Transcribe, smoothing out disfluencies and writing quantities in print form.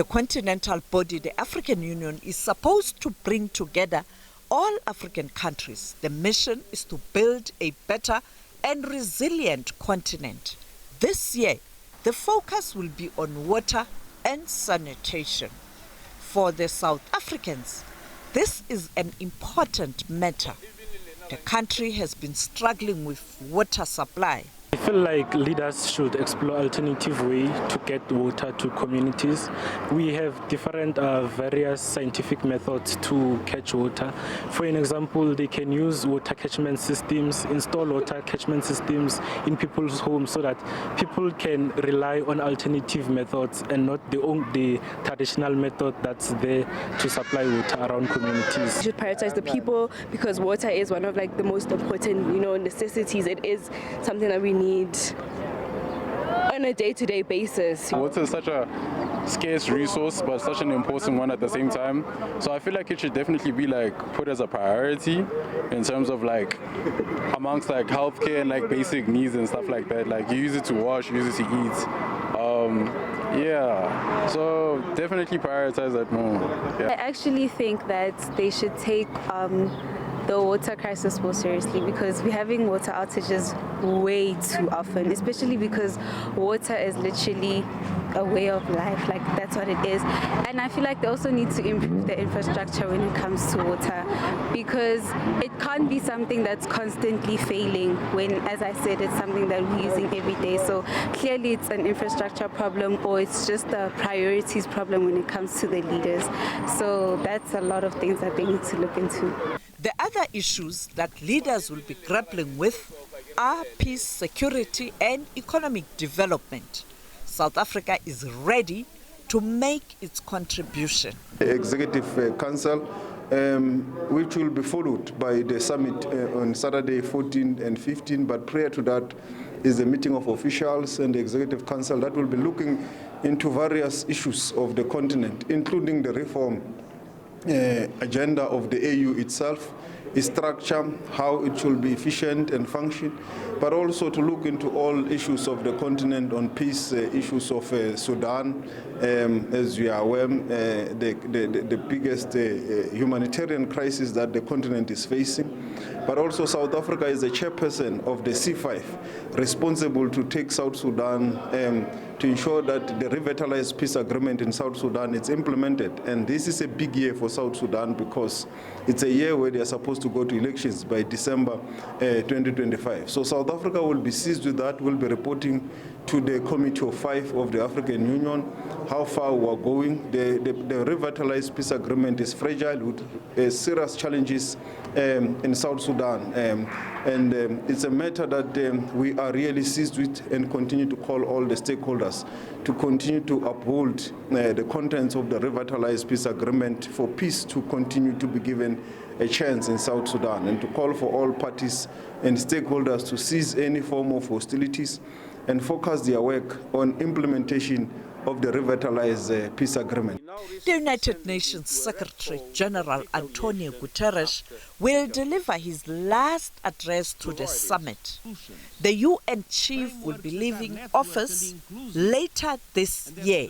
The continental body, the African Union, is supposed to bring together all African countries. The mission is to build a better and resilient continent. This year, the focus will be on water and sanitation. For the South Africans, this is an important matter. The country has been struggling with water supply. I feel like leaders should explore alternative way to get water to communities. We have different various scientific methods to catch water. For an example, they can use water catchment systems, install water catchment systems in people's homes so that people can rely on alternative methods and not the traditional method that's there to supply water around communities. We should prioritize the people because water is one of the most important, necessities. It is something that we need on a day-to-day basis. Water is such a scarce resource, but such an important one at the same time. So I feel like it should definitely be put as a priority in terms of amongst healthcare and basic needs and stuff like that. You use it to wash, you use it to eat. Yeah, so definitely prioritize that more. Yeah. I actually think that they should take the water crisis more seriously because we're having water outages way too often, especially because water is literally a way of life, that's what it is. And I feel like they also need to improve the infrastructure when it comes to water because it can't be something that's constantly failing when, as I said, it's something that we're using every day. So clearly it's an infrastructure problem or it's just a priorities problem when it comes to the leaders. So that's a lot of things that they need to look into. The other issues that leaders will be grappling with are peace, security, and economic development. South Africa is ready to make its contribution. The Executive Council, which will be followed by the summit on Saturday 14 and 15, but prior to that is the meeting of officials and the Executive Council that will be looking into various issues of the continent, including the reform agenda of the AU itself, its structure, how it should be efficient and function, but also to look into all issues of the continent on peace, issues of Sudan, as we are aware, the biggest humanitarian crisis that the continent is facing. But also South Africa is the chairperson of the C5, responsible to take South Sudan to ensure that the revitalized peace agreement in South Sudan is implemented. And this is a big year for South Sudan because it's a year where they are supposed to go to elections by December 2025. So South Africa will be seized with that, will be reporting to the Committee of Five of the African Union how far we are going. The revitalized peace agreement is fragile with serious challenges in South Sudan. And it's a matter that we are really seized with and continue to call all the stakeholders to continue to uphold the contents of the revitalized peace agreement for peace to continue to be given a chance in South Sudan and to call for all parties and stakeholders to cease any form of hostilities and focus their work on implementation of the revitalized peace agreement. The United Nations Secretary General Antonio Guterres will deliver his last address to the summit. The UN chief will be leaving office later this year.